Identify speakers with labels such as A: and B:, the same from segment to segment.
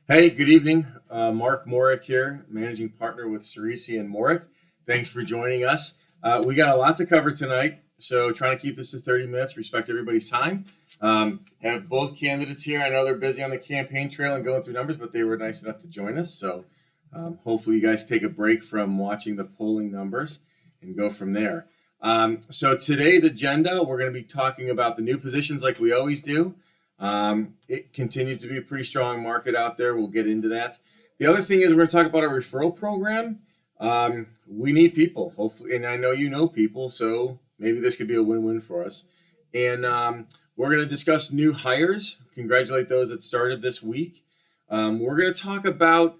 A: Hey, good evening. Mark Morek here, managing partner with Ciresi and Morek. Thanks for joining us. We got a lot to cover tonight, so trying to keep this to 30 minutes, respect everybody's time. Have both candidates here. I know they're busy on the campaign trail and going through numbers, but they were nice enough to join us. So hopefully you guys take a break from watching the polling numbers and go from there. So today's agenda, we're going to be talking about the new positions like we always do. It continues to be a pretty strong market out there. We'll get into that. The other thing is we're going to talk about our referral program. We need people, hopefully, and I know you know people, so maybe this could be a win-win for us. And we're going to discuss new hires. Congratulate those that started this week. We're going to talk about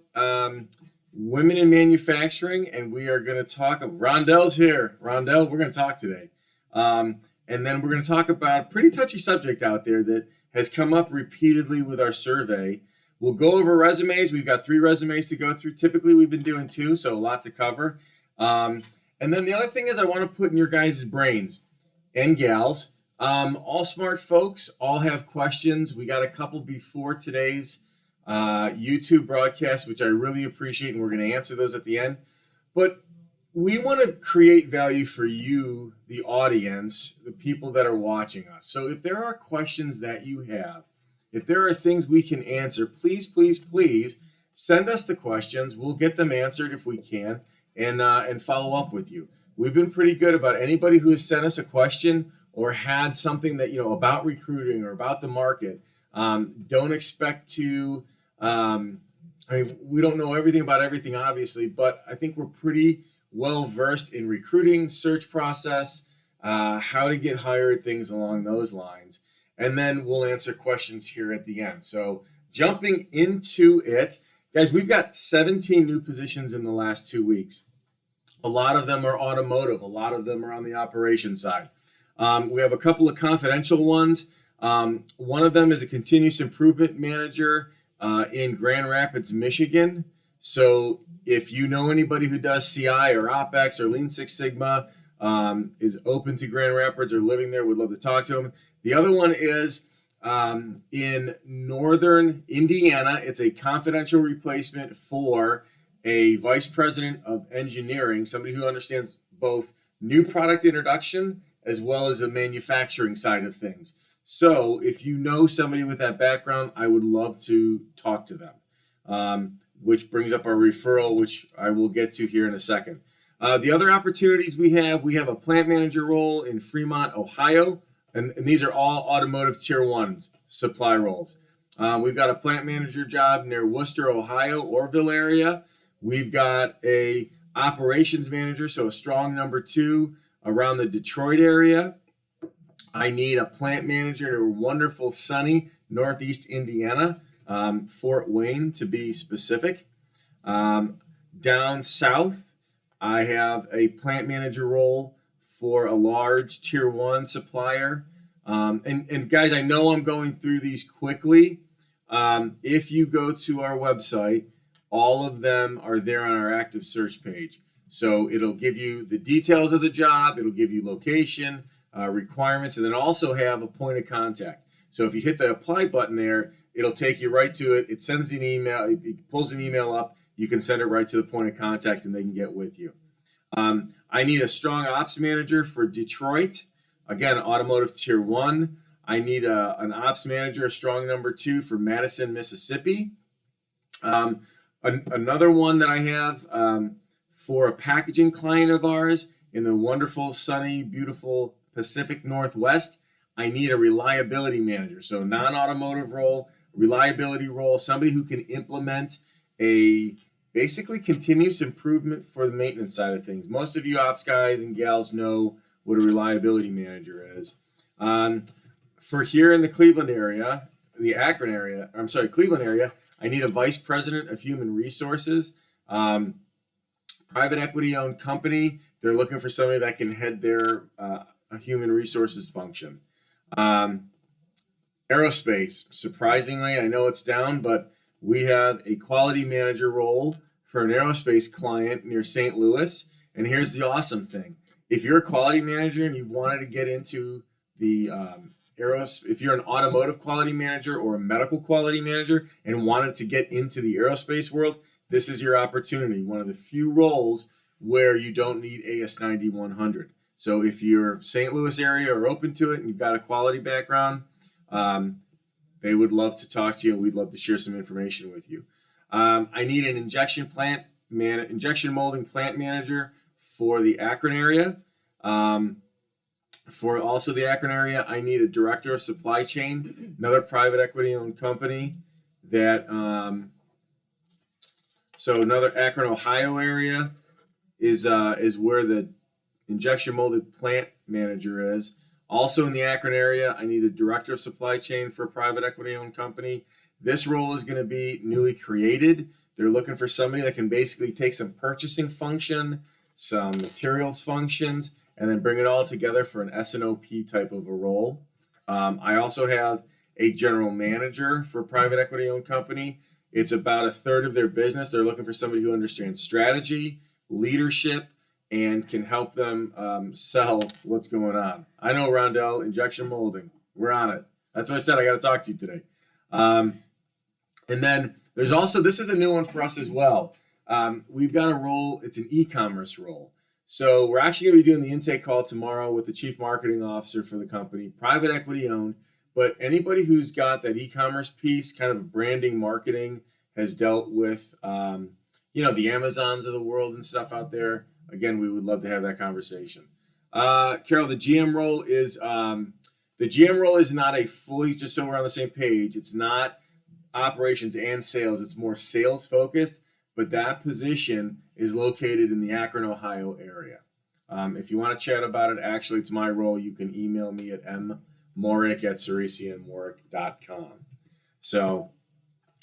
A: women in manufacturing, and we are going to talk. Rondell's here. Rondell, we're going to talk today. And then we're going to talk about a pretty touchy subject out there that has come up repeatedly with our survey. We'll go over resumes. We've got 3 resumes to go through. Typically, we've been doing 2, so a lot to cover. And then the other thing is I want to put in your guys' brains and gals. All smart folks, all have questions. We got a couple before today's YouTube broadcast, which I really appreciate, and we're going to answer those at the end. But we want to create value for you, the audience, the people that are watching us. So if there are questions that you have, if there are things we can answer, please, please, please send us the questions. We'll get them answered if we can and follow up with you. We've been pretty good about anybody who has sent us a question or had something that, about recruiting or about the market. Don't expect to, we don't know everything about everything, obviously, but I think we're pretty well versed in recruiting, search process, how to get hired, things along those lines. And then we'll answer questions here at the end. So jumping into it, guys, we've got 17 new positions in the last 2 weeks. A lot of them are automotive. A lot of them are on the operations side. We have a couple of confidential ones. One of them is a continuous improvement manager in Grand Rapids, Michigan. So if you know anybody who does CI or OpEx or Lean Six Sigma, is open to Grand Rapids or living there, would love to talk to them. The other one is in northern Indiana. It's a confidential replacement for a vice president of engineering, somebody who understands both new product introduction as well as the manufacturing side of things. So if you know somebody with that background, I would love to talk to them. Which brings up our referral, which I will get to here in a second. The other opportunities we have a plant manager role in Fremont, Ohio, and these are all automotive tier 1s, supply roles. We've got a plant manager job near Worcester, Ohio, Orville area. We've got a operations manager, so a strong number 2 around the Detroit area. I need a plant manager in wonderful, sunny Northeast Indiana. Fort Wayne to be specific. Down south, I have a plant manager role for a large tier 1 supplier. And guys, I know I'm going through these quickly. If you go to our website, all of them are there on our active search page. So it'll give you the details of the job, it'll give you location, requirements, and then also have a point of contact. So if you hit the apply button there, it'll take you right to it. It sends an email. It pulls an email up. You can send it right to the point of contact, and they can get with you. I need a strong ops manager for Detroit. Again, automotive tier 1. I need an ops manager, a strong number 2 for Madison, Mississippi. Another one that I have for a packaging client of ours in the wonderful, sunny, beautiful Pacific Northwest. I need a reliability manager, so non-automotive role, reliability role, somebody who can implement a basically continuous improvement for the maintenance side of things. Most of you ops guys and gals know what a reliability manager is. For here in the Cleveland area, Cleveland area, I need a vice president of human resources. Private equity owned company. They're looking for somebody that can head their human resources function. Aerospace, surprisingly, I know it's down, but we have a quality manager role for an aerospace client near St. Louis. And here's the awesome thing. If you're a quality manager and you wanted to get into the if you're an automotive quality manager or a medical quality manager and wanted to get into the aerospace world, this is your opportunity. One of the few roles where you don't need AS 9100. So if you're St. Louis area or open to it and you've got a quality background, they would love to talk to you. We'd love to share some information with you. I need an injection molding plant manager for the Akron area. For also the Akron area, I need a director of supply chain, another private equity owned company that, so another Akron, Ohio area is where the injection molded plant manager is. Also in the Akron area, I need a director of supply chain for a private equity owned company. This role is going to be newly created. They're looking for somebody that can basically take some purchasing function, some materials functions, and then bring it all together for an S&OP type of a role. I also have a general manager for a private equity owned company. It's about a third of their business. They're looking for somebody who understands strategy, leadership, and can help them sell what's going on. I know, Rondell, injection molding. We're on it. That's what I said. I got to talk to you today. And then there's also, this is a new one for us as well. We've got a role. It's an e-commerce role. So we're actually going to be doing the intake call tomorrow with the chief marketing officer for the company, private equity owned. But anybody who's got that e-commerce piece, kind of branding, marketing, has dealt with, the Amazons of the world and stuff out there. Again, we would love to have that conversation. Carol, the GM role is not a fully, just so we're on the same page, it's not operations and sales. It's more sales focused, but that position is located in the Akron, Ohio area. If you want to chat about it, actually, it's my role. You can email me at mmorek@ceresiandmorek.com. So,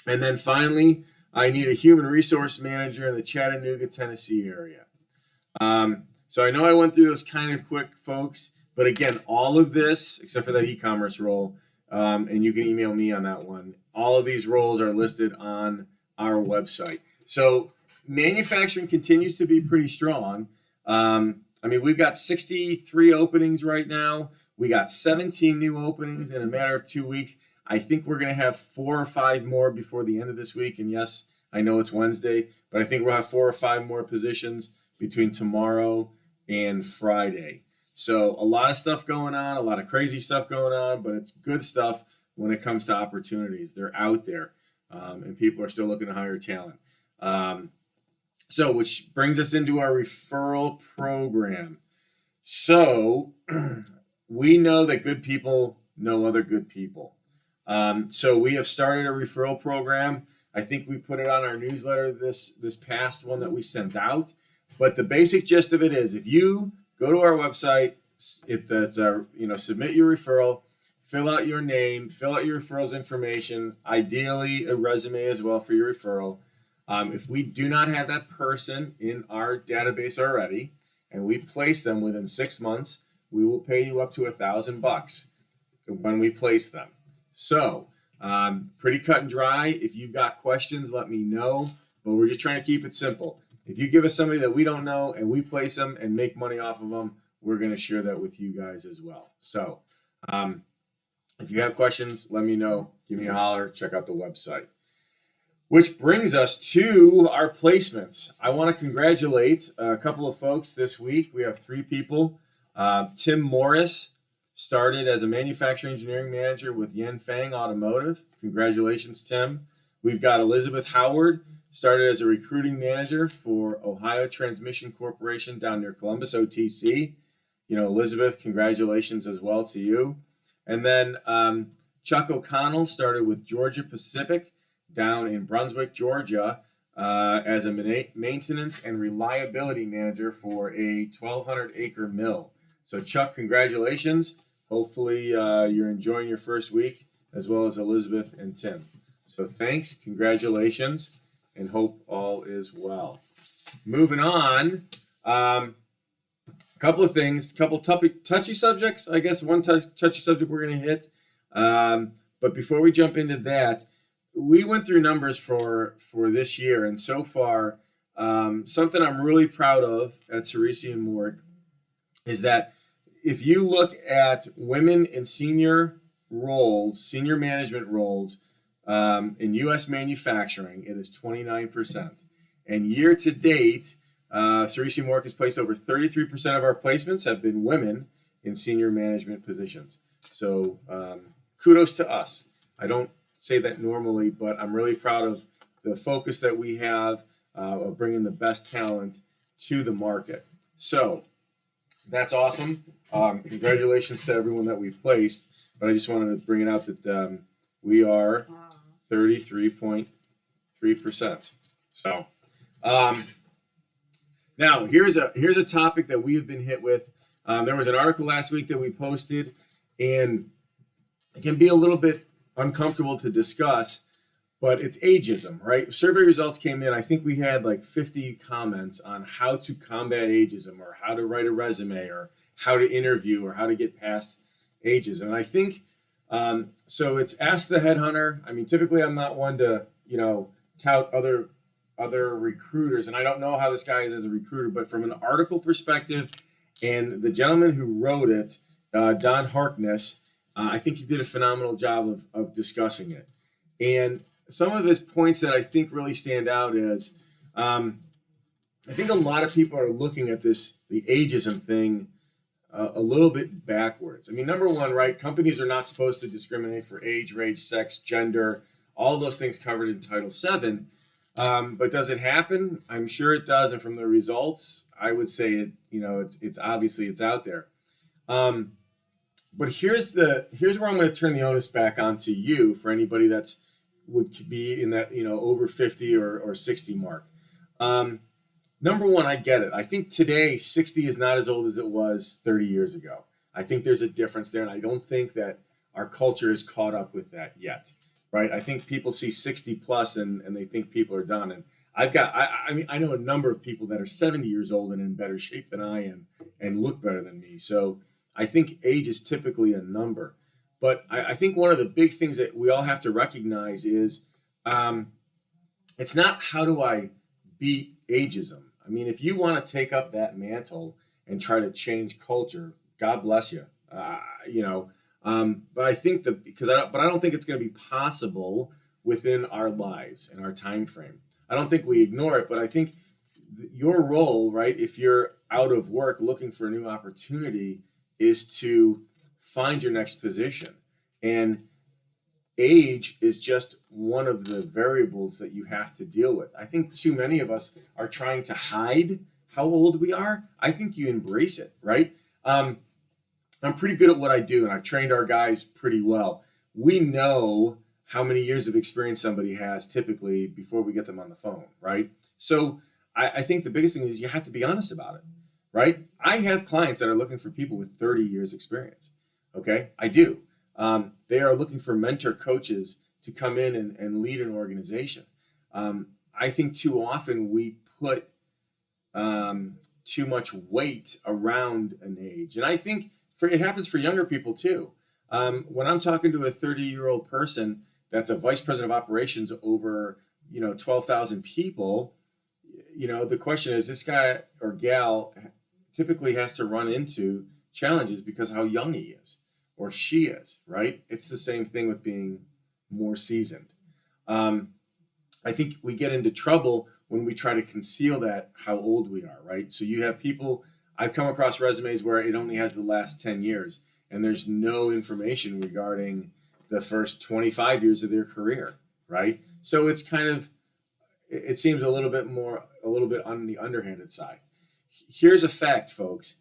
A: and then finally, I need a human resource manager in the Chattanooga, Tennessee area. So I know I went through those kind of quick, folks, but again, all of this, except for that e-commerce role, and you can email me on that one, all of these roles are listed on our website. So manufacturing continues to be pretty strong. We've got 63 openings right now. We got 17 new openings in a matter of 2 weeks. I think we're going to have 4 or 5 more before the end of this week. And yes, I know it's Wednesday, but I think we'll have 4 or 5 more positions between tomorrow and Friday. So a lot of stuff going on, a lot of crazy stuff going on, but it's good stuff when it comes to opportunities. They're out there, and people are still looking to hire talent. So which brings us into our referral program. So we know that good people know other good people. So we have started a referral program. I think we put it on our newsletter, this past one that we sent out. But the basic gist of it is, if you go to our website, submit your referral, fill out your name, fill out your referral's information, ideally a resume as well for your referral. If we do not have that person in our database already, and we place them within 6 months, we will pay you up to $1,000 when we place them. So, pretty cut and dry. If you've got questions, let me know. But we're just trying to keep it simple. If you give us somebody that we don't know and we place them and make money off of them, we're going to share that with you guys as well. So, if you have questions, let me know. Give me a holler. Check out the website. Which brings us to our placements. I want to congratulate a couple of folks this week. We have 3 people. Tim Morris started as a manufacturing engineering manager with Yanfeng Automotive. Congratulations, Tim. We've got Elizabeth Howard, started as a recruiting manager for Ohio Transmission Corporation down near Columbus, OTC. Elizabeth, congratulations as well to you. And then Chuck O'Connell started with Georgia Pacific down in Brunswick, Georgia, as a maintenance and reliability manager for a 1,200-acre mill. So, Chuck, congratulations. Hopefully you're enjoying your first week, as well as Elizabeth and Tim. So thanks, congratulations, and hope all is well. Moving on, a couple of things, couple touchy subjects. I guess one touchy subject we're going to hit. But before we jump into that, we went through numbers for this year, and so far, something I'm really proud of at Ciresi and Morek is that if you look at women in senior roles, senior management roles in U.S. manufacturing, it is 29%. And year to date, Ciresi Morek has placed over 33% of our placements have been women in senior management positions. So kudos to us. I don't say that normally, but I'm really proud of the focus that we have of bringing the best talent to the market. So that's awesome. Congratulations to everyone that we placed. But I just wanted to bring it out that we are 33.3%. So now here's a topic that we have been hit with. There was an article last week that we posted, and it can be a little bit uncomfortable to discuss, but it's ageism, right? Survey results came in. I think we had like 50 comments on how to combat ageism, or how to write a resume, or how to interview, or how to get past ageism. And I think, so it's Ask the Headhunter. I mean, typically I'm not one to, tout other recruiters, and I don't know how this guy is as a recruiter, but from an article perspective, and the gentleman who wrote it, Don Harkness, I think he did a phenomenal job of discussing it. And some of his points that I think really stand out is, I think a lot of people are looking at the ageism thing a little bit backwards. I mean, number one, right, companies are not supposed to discriminate for age, race, sex, gender, all those things covered in Title VII. But does it happen? I'm sure it does. And from the results, I would say it's obviously it's out there. But here's where I'm going to turn the onus back onto you for anybody would be in that, over 50 or 60 mark. Number one, I get it. I think today 60 is not as old as it was 30 years ago. I think there's a difference there, and I don't think that our culture is caught up with that yet, right? I think people see 60 plus and they think people are done. And I know a number of people that are 70 years old and in better shape than I am and look better than me. So I think age is typically a number. But I think one of the big things that we all have to recognize is it's not how do I beat ageism. I mean, if you want to take up that mantle and try to change culture, God bless you. But I think I don't think it's going to be possible within our lives and our time frame. I don't think we ignore it, but I think your role, right, if you're out of work looking for a new opportunity, is to find your next position. And age is just one of the variables that you have to deal with. I think too many of us are trying to hide how old we are. I think you embrace it, right? I'm pretty good at what I do, and I've trained our guys pretty well. We know how many years of experience somebody has typically before we get them on the phone, right? So I think the biggest thing is you have to be honest about it, right? I have clients that are looking for people with 30 years experience, okay? I do. They are looking for mentor coaches to come in and lead an organization. I think too often we put too much weight around an age. And I think it happens for younger people too. When I'm talking to a 30-year-old person that's a vice president of operations over 12,000 people, the question is, this guy or gal typically has to run into challenges because of how young he is or she is, right? It's the same thing with being more seasoned. I think we get into trouble when we try to conceal that how old we are, right? So you have people, I've come across resumes where it only has the last 10 years and there's no information regarding the first 25 years of their career, right? So it's it seems a little bit on the underhanded side. Here's a fact, folks.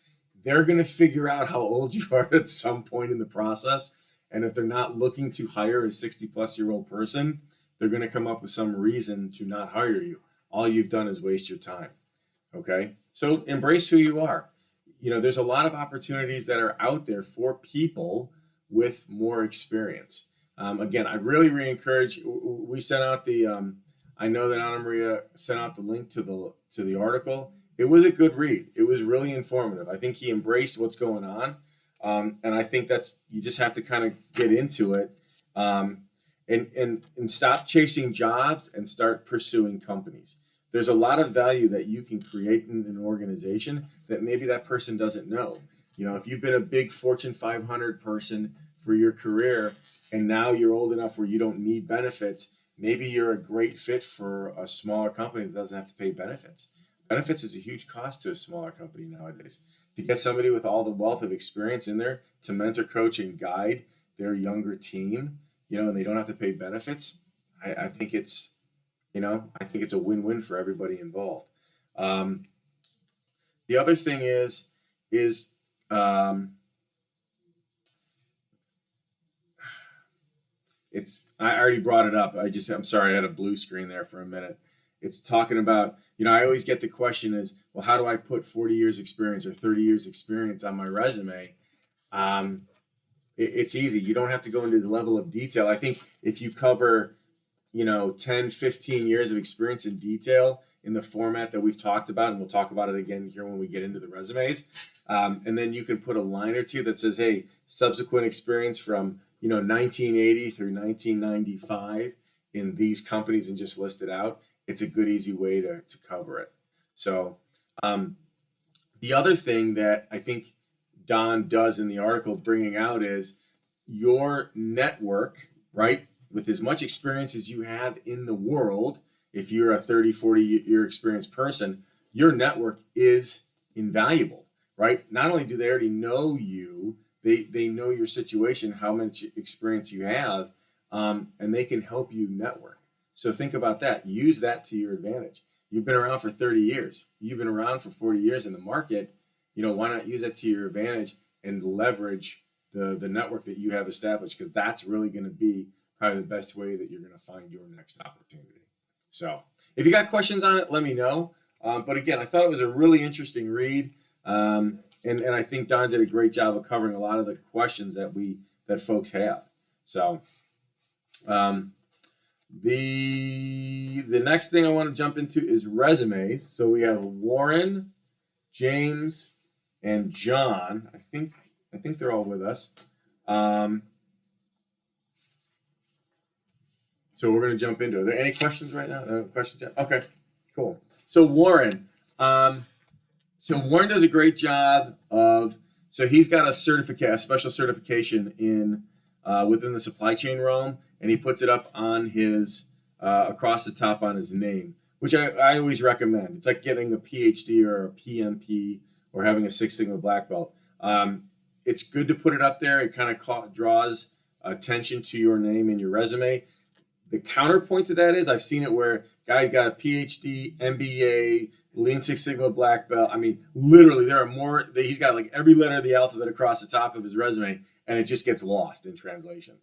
A: They're going to figure out how old you are at some point in the process. And if they're not looking to hire a 60-plus-year-old person, they're going to come up with some reason to not hire you. All you've done is waste your time, okay? So embrace who you are. There's a lot of opportunities that are out there for people with more experience. Again, I really encourage, we sent out I know that Anna Maria sent out the link to the article. It was a good read. It was really informative. I think he embraced what's going on. And I think you just have to kind of get into it and stop chasing jobs and start pursuing companies. There's a lot of value that you can create in an organization that maybe that person doesn't know. If you've been a big Fortune 500 person for your career, and now you're old enough where you don't need benefits, maybe you're a great fit for a smaller company that doesn't have to pay benefits. Benefits is a huge cost to a smaller company nowadays. To get somebody with all the wealth of experience in there to mentor, coach, and guide their younger team, and they don't have to pay benefits, I think it's, I think it's a win-win for everybody involved. The other thing is I already brought it up. I'm sorry, I had a blue screen there for a minute. It's talking about, I always get the question is, well, how do I put 40 years experience or 30 years experience on my resume? It's easy. You don't have to go into the level of detail. I think if you cover, 10, 15 years of experience in detail in the format that we've talked about, and we'll talk about it again here when we get into the resumes, and then you can put a line or two that says, hey, subsequent experience from 1980 through 1995 in these companies, and just list it out. It's a good, easy way to cover it. So the other thing that I think Don does in the article bringing out is your network, right? With as much experience as you have in the world, if you're a 30, 40-year experienced person, your network is invaluable, right? Not only do they already know you, they know your situation, how much experience you have, and they can help you network. So think about that. Use that to your advantage. You've been around for 30 years. You've been around for 40 years in the market. Why not use that to your advantage and leverage the network that you have established? Because that's really going to be probably the best way that you're going to find your next opportunity. So if you got questions on it, let me know. But again, I thought it was a really interesting read. And I think Don did a great job of covering a lot of the questions that folks have. So the next thing I want to jump into is resumes. So we have Warren, James, and John. I think they're all with us. So we're going to jump into it. Are there any questions right now? No questions yet? Okay, cool. So Warren. Warren does a great job of, so he's got a special certification in within the supply chain realm, and he puts it up on his, across the top on his name, which I always recommend. It's like getting a PhD or a PMP or having a Six Sigma black belt. It's good to put it up there. It kind of draws attention to your name and your resume. The counterpoint to that is I've seen it where guys got a PhD, MBA, Lean Six Sigma black belt. I mean, literally, there are more. He's got like every letter of the alphabet across the top of his resume, and it just gets lost in translation.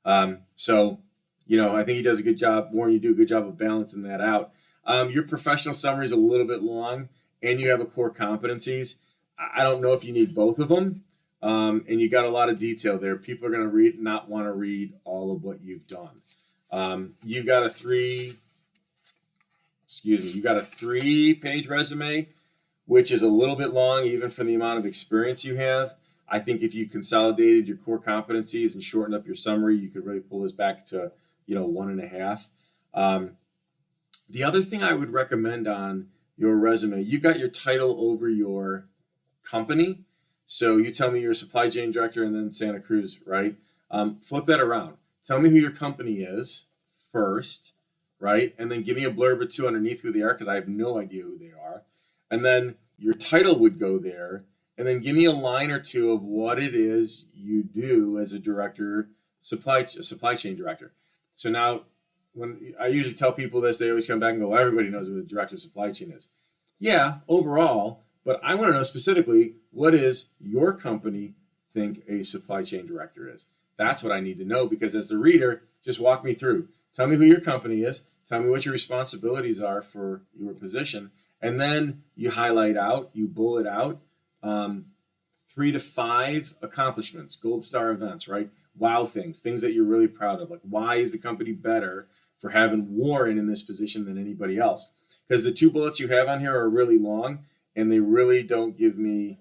A: I think he does a good job. Warren, you do a good job of balancing that out. Your professional summary is a little bit long, and you have a core competencies. I don't know if you need both of them, and you got a lot of detail there. People are going to not want to read all of what you've done. You got a 3-page resume, which is a little bit long, even for the amount of experience you have. I think if you consolidated your core competencies and shortened up your summary, you could really pull this back to, 1.5. The other thing I would recommend on your resume, you got your title over your company. So you tell me you're a supply chain director and then Santa Cruz, right? Flip that around. Tell me who your company is first, right? And then give me a blurb or two underneath who they are, because I have no idea who they are. And then your title would go there. And then give me a line or two of what it is you do as a director, supply chain director. So now, when I usually tell people this, they always come back and go, well, everybody knows what the director of supply chain is. Yeah, overall, but I want to know specifically, what does your company think a supply chain director is? That's what I need to know, because as the reader, just walk me through. Tell me who your company is. Tell me what your responsibilities are for your position. And then you highlight out, you bullet out 3 to 5 accomplishments, gold star events, right? Wow things that you're really proud of. Like, why is the company better for having Warren in this position than anybody else? Because the 2 bullets you have on here are really long, and they really don't give me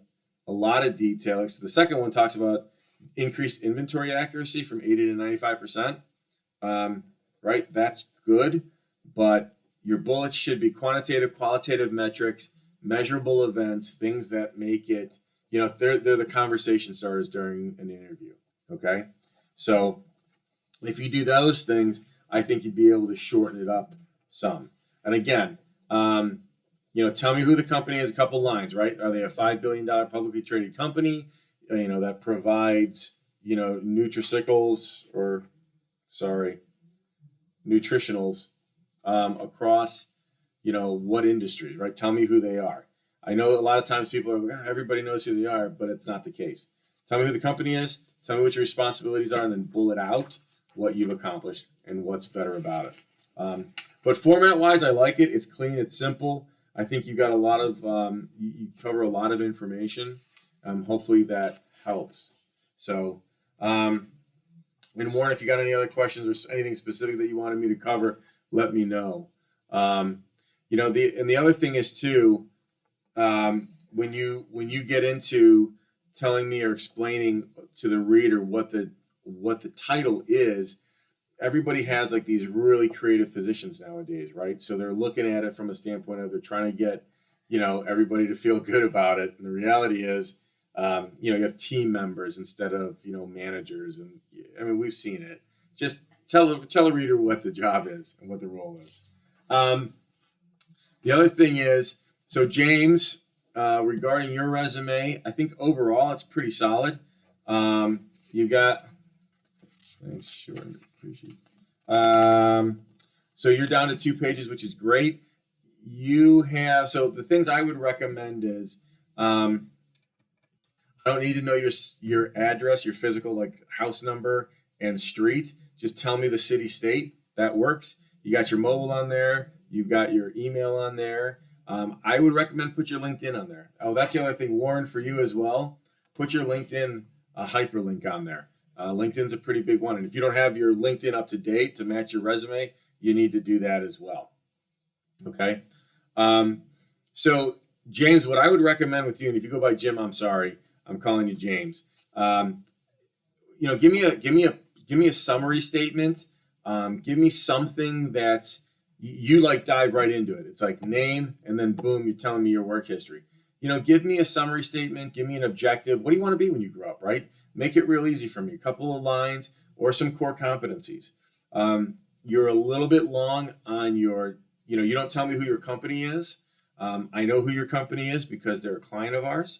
A: a lot of detail. So the second one talks about increased inventory accuracy from 80 to 95%. Right? That's good, but your bullets should be quantitative, qualitative metrics, measurable events, things that make it, they're the conversation starters during an interview. Okay. So if you do those things, I think you'd be able to shorten it up some. And again, tell me who the company is, a couple lines, right? Are they a $5 billion publicly traded company, that provides, nutraceuticals nutritionals across, what industries, right? Tell me who they are. I know a lot of times people are like, everybody knows who they are, but it's not the case. Tell me who the company is, tell me what your responsibilities are, and then bullet out what you've accomplished and what's better about it. But format-wise, I like it. It's clean, it's simple. I think you got a lot of, you cover a lot of information. Hopefully that helps. So, and Warren, if you got any other questions or anything specific that you wanted me to cover, let me know. And the other thing is too, when you get into telling me or explaining to the reader what the title is, everybody has like these really creative positions nowadays, right? So they're looking at it from a standpoint of they're trying to get, everybody to feel good about it. And the reality is, you have team members instead of, managers. And I mean, we've seen it. Just tell the reader what the job is and what the role is. The other thing is, so James, regarding your resume, I think overall it's pretty solid. You got, thanks, sure, appreciate it. So you're down to 2 pages, which is great. You have, so the things I would recommend is, I don't need to know your address, your physical, like house number and street. Just tell me the city, state. That works. You got your mobile on there. You've got your email on there. I would recommend put your LinkedIn on there. Oh, that's the other thing, Warren, for you as well. Put your LinkedIn hyperlink on there. LinkedIn's a pretty big one. And if you don't have your LinkedIn up to date to match your resume, you need to do that as well. Okay. So James, what I would recommend with you, and if you go by Jim, I'm sorry, I'm calling you James. Give me a summary statement. Give me something that's you like dive right into it. It's like name and then boom, you're telling me your work history. Give me a summary statement. Give me an objective. What do you want to be when you grow up, right? Make it real easy for me. A couple of lines or some core competencies. You're a little bit long on your, you don't tell me who your company is. I know who your company is because they're a client of ours.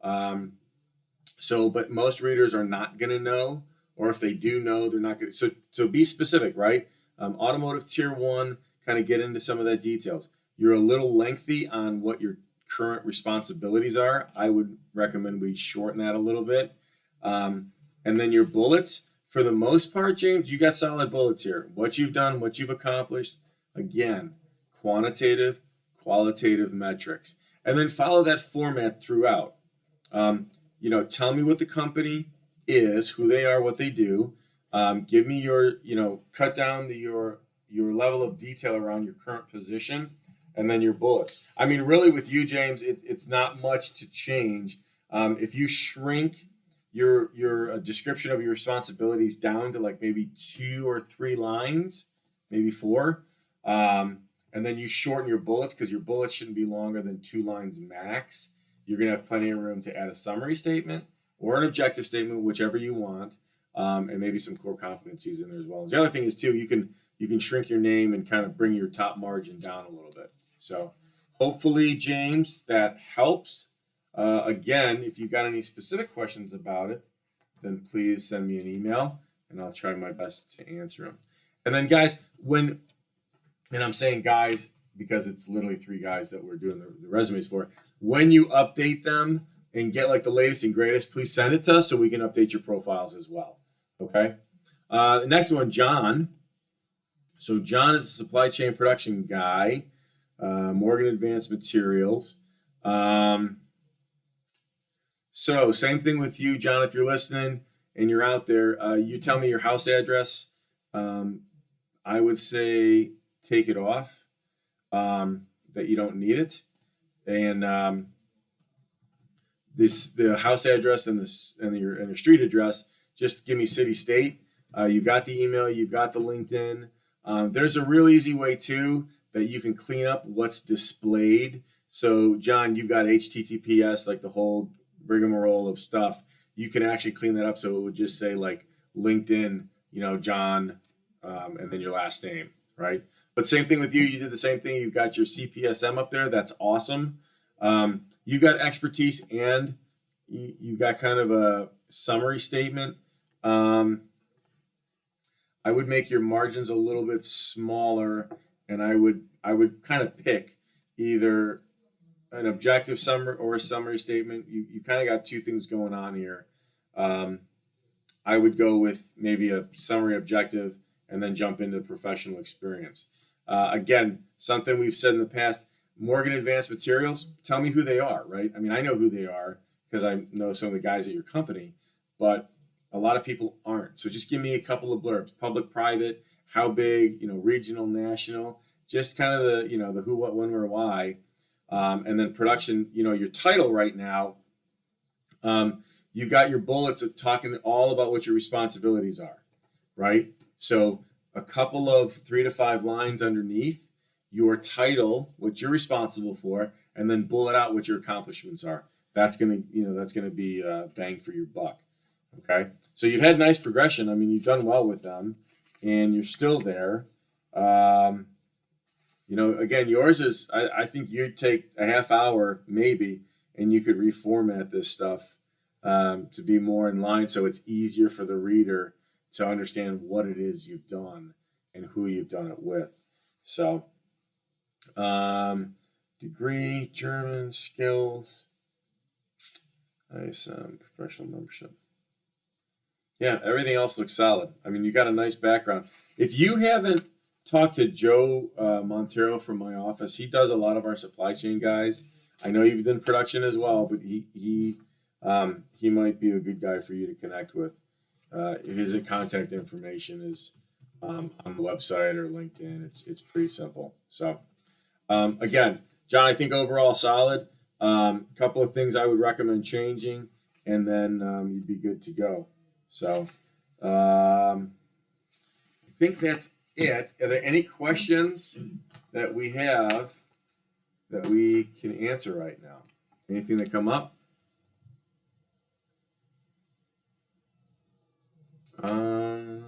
A: But most readers are not going to know, or if they do know, they're not going to. So be specific, right? Automotive tier 1, kind of get into some of that details. You're a little lengthy on what your current responsibilities are. I would recommend we shorten that a little bit. And then your bullets, for the most part, James, you got solid bullets here. What you've done, what you've accomplished. Again, quantitative, qualitative metrics. And then follow that format throughout. Tell me what the company is, who they are, what they do. Give me your, cut down your level of detail around your current position, and then your bullets. I mean, really with you, James, it's not much to change. If you shrink your description of your responsibilities down to like maybe 2 or 3 lines, maybe 4, and then you shorten your bullets because your bullets shouldn't be longer than 2 lines max. You're going to have plenty of room to add a summary statement or an objective statement, whichever you want, and maybe some core competencies in there as well. The other thing is too, you can shrink your name and kind of bring your top margin down a little bit. So hopefully, James, that helps. Again, if you've got any specific questions about it, then please send me an email and I'll try my best to answer them. And then guys, and I'm saying guys because it's literally 3 guys that we're doing the resumes for, when you update them and get like the latest and greatest, please send it to us so we can update your profiles as well. Okay. The next one, John. So John is a supply chain production guy, Morgan Advanced Materials. So same thing with you, John, if you're listening and you're out there, you tell me your house address. I would say take it off, that you don't need it. And the house address and your street address, just give me city, state. You've got the email, you've got the LinkedIn. There's a real easy way too that you can clean up what's displayed. So John, you've got HTTPS, like the whole rigmarole of stuff. You can actually clean that up so it would just say like LinkedIn, John, and then your last name, right? But same thing with you. You did the same thing. You've got your CPSM up there. That's awesome. You've got expertise and you've got kind of a summary statement. I would make your margins a little bit smaller, and I would kind of pick either an objective summary or a summary statement. You kind of got two things going on here. I would go with maybe a summary objective and then jump into professional experience. Again, something we've said in the past, Morgan Advanced Materials, tell me who they are, right? I mean, I know who they are because I know some of the guys at your company, but a lot of people aren't. So just give me a couple of blurbs: public, private, how big, regional, national, just kind of the who, what, when, where, why. And then production, your title right now, you've got your bullets of talking all about what your responsibilities are, right? So a couple of 3 to 5 lines underneath your title, what you're responsible for, and then bullet out what your accomplishments are. That's gonna be bang for your buck. Okay, so you've had nice progression. I mean, you've done well with them, and you're still there. Again, yours is. I think you'd take a half hour maybe, and you could reformat this stuff to be more in line, so it's easier for the reader to understand what it is you've done and who you've done it with. So, degree, German, skills, nice, professional membership. Yeah, everything else looks solid. I mean, you got a nice background. If you haven't talked to Joe Montero from my office, he does a lot of our supply chain guys. I know you've done production as well, but he might be a good guy for you to connect with. His contact information is on the website or LinkedIn. It's pretty simple. So again, John, I think overall solid. Couple of things I would recommend changing, and then you'd be good to go. So I think that's it. Are there any questions that we have that we can answer right now? Anything that come up? All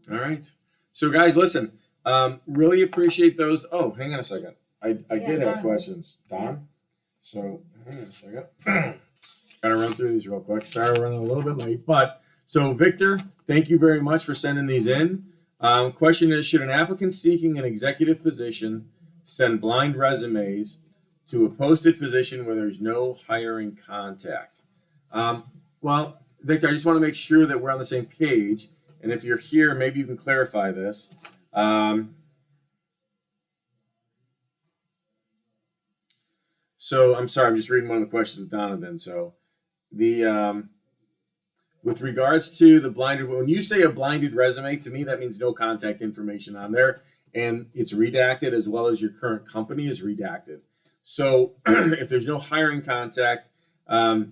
A: right. So guys, listen, really appreciate those. Oh, hang on a second. I did have questions, Don. So hang on a second. Gotta run through these real quick. Sorry, we're running a little bit late. But so Victor, thank you very much for sending these in. Question is, should an applicant seeking an executive position send blind resumes to a posted position where there's no hiring contact? Well, Victor, I just want to make sure that we're on the same page. And if you're here, maybe you can clarify this. So I'm sorry, I'm just reading one of the questions with Donovan. So with regards to the blinded, when you say a blinded resume, to me that means no contact information on there, and it's redacted as well as your current company is redacted. So if there's no hiring contact, I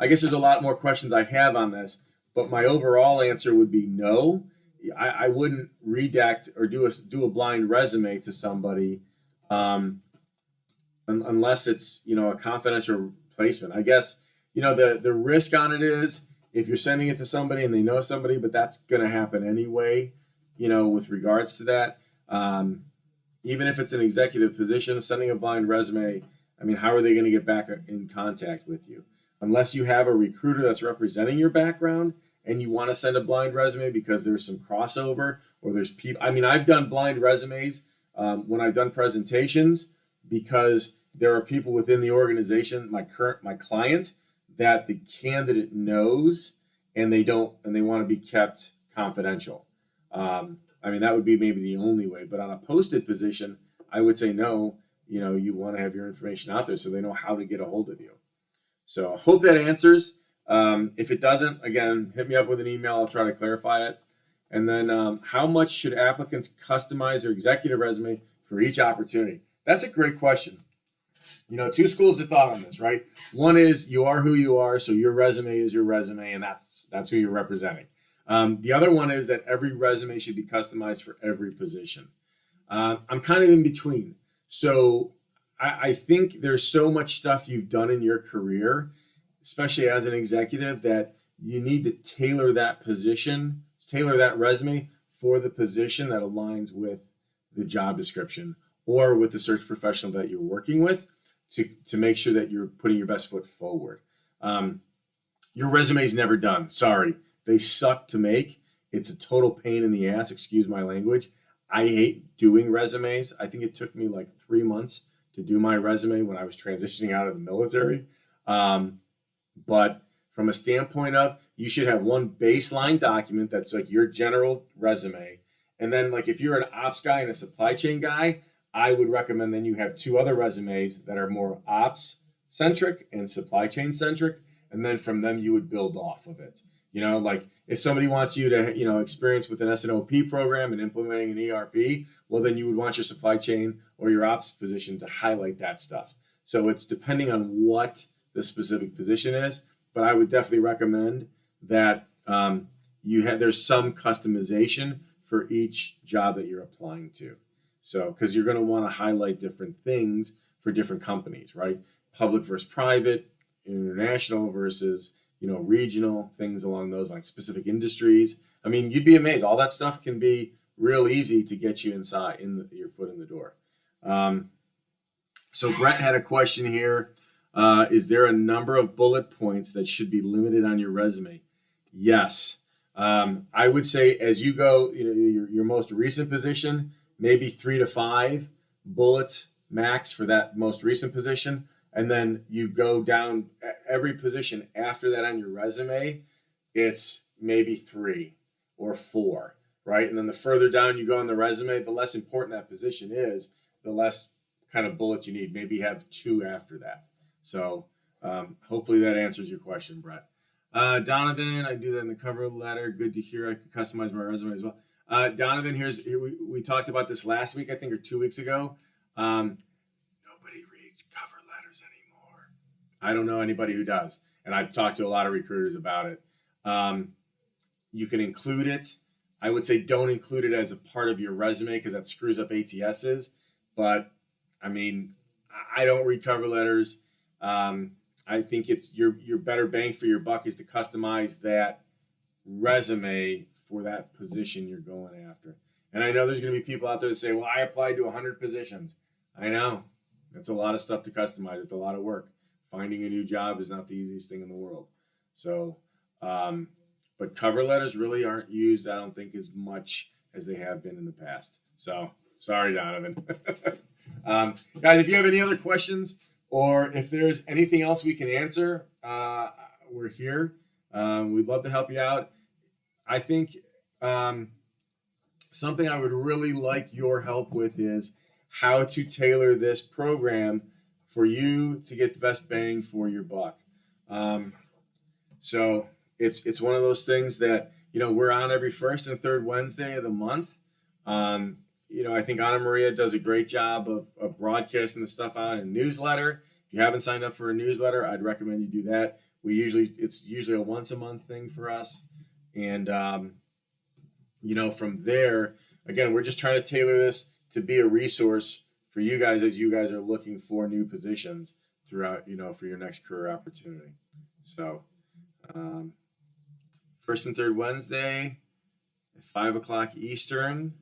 A: guess there's a lot more questions I have on this, but my overall answer would be no. I wouldn't redact or do a blind resume to somebody unless it's a confidential placement. I guess the risk on it is if you're sending it to somebody and they know somebody, but that's going to happen anyway. With regards to that, even if it's an executive position, sending a blind resume, I mean, how are they going to get back in contact with you? Unless you have a recruiter that's representing your background and you want to send a blind resume because there's some crossover or there's people. I mean, I've done blind resumes when I've done presentations because there are people within the organization, my client, that the candidate knows and they want to be kept confidential. That would be maybe the only way, but on a posted position, I would say no. You want to have your information out there so they know how to get a hold of you. So I hope that answers. If it doesn't, again, hit me up with an email. I'll try to clarify it. And then how much should applicants customize their executive resume for each opportunity? That's a great question. Two schools of thought on this, right? One is you are who you are, so your resume is your resume, and that's who you're representing. The other one is that every resume should be customized for every position. I'm kind of in between. So I think there's so much stuff you've done in your career especially as an executive, that you need to tailor that resume for the position that aligns with the job description or with the search professional that you're working with to make sure that you're putting your best foot forward. Your resume is never done. Sorry. They suck to make. It's a total pain in the ass, excuse my language. I hate doing resumes. I think it took me like 3 months to do my resume when I was transitioning out of the military. But from a standpoint of, you should have one baseline document that's like your general resume. And then like if you're an ops guy and a supply chain guy, I would recommend then you have 2 other resumes that are more ops centric and supply chain centric. And then from them, you would build off of it. Like if somebody wants you to, experience with an S&OP program and implementing an ERP, well, then you would want your supply chain or your ops position to highlight that stuff. So it's depending on what the specific position is, but I would definitely recommend that there's some customization for each job that you're applying to. So, because you're going to want to highlight different things for different companies, right? Public versus private, international versus regional, things along those lines, specific industries. I mean, you'd be amazed. All that stuff can be real easy to get you inside, your foot in the door. So Brett had a question here. Is there a number of bullet points that should be limited on your resume? Yes. I would say as you go, your most recent position, maybe 3 to 5 bullets max for that most recent position. And then you go down every position after that on your resume, it's maybe 3 or 4, right? And then the further down you go on the resume, the less important that position is, the less kind of bullets you need. Maybe have 2 after that. So hopefully that answers your question, Brett. Donovan, I do that in the cover letter. Good to hear. I could customize my resume as well. Donovan, we talked about this last week, I think, or 2 weeks ago. Nobody reads cover letters anymore. I don't know anybody who does, and I've talked to a lot of recruiters about it. You can include it. I would say don't include it as a part of your resume because that screws up ATSs. But I mean, I don't read cover letters. I think it's your better bang for your buck is to customize that resume for that position you're going after. And I know there's going to be people out there that say, well, I applied to 100 positions. I know. That's a lot of stuff to customize. It's a lot of work. Finding a new job is not the easiest thing in the world. So, but cover letters really aren't used, I don't think, as much as they have been in the past. So, sorry, Donovan. Guys, if you have any other questions or if there's anything else we can answer, we're here. We'd love to help you out. I think something I would really like your help with is how to tailor this program for you to get the best bang for your buck. So it's one of those things that, we're on every first and third Wednesday of the month. I think Anna Maria does a great job of broadcasting the stuff out in a newsletter. If you haven't signed up for a newsletter, I'd recommend you do that. It's usually a once a month thing for us. And, from there, again, we're just trying to tailor this to be a resource for you guys as you guys are looking for new positions throughout, for your next career opportunity. So, first and third Wednesday at 5 o'clock Eastern.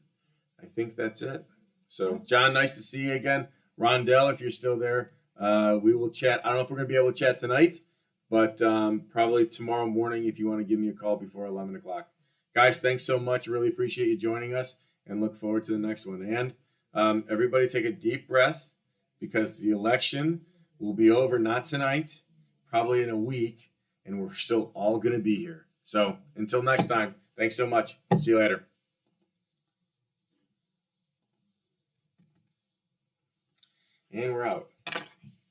A: I think that's it. So, John, nice to see you again. Rondell, if you're still there, we will chat. I don't know if we're going to be able to chat tonight, but probably tomorrow morning if you want to give me a call before 11 o'clock. Guys, thanks so much. Really appreciate you joining us and look forward to the next one. And everybody take a deep breath because the election will be over, not tonight, probably in a week, and we're still all going to be here. So until next time, thanks so much. See you later. And we're out.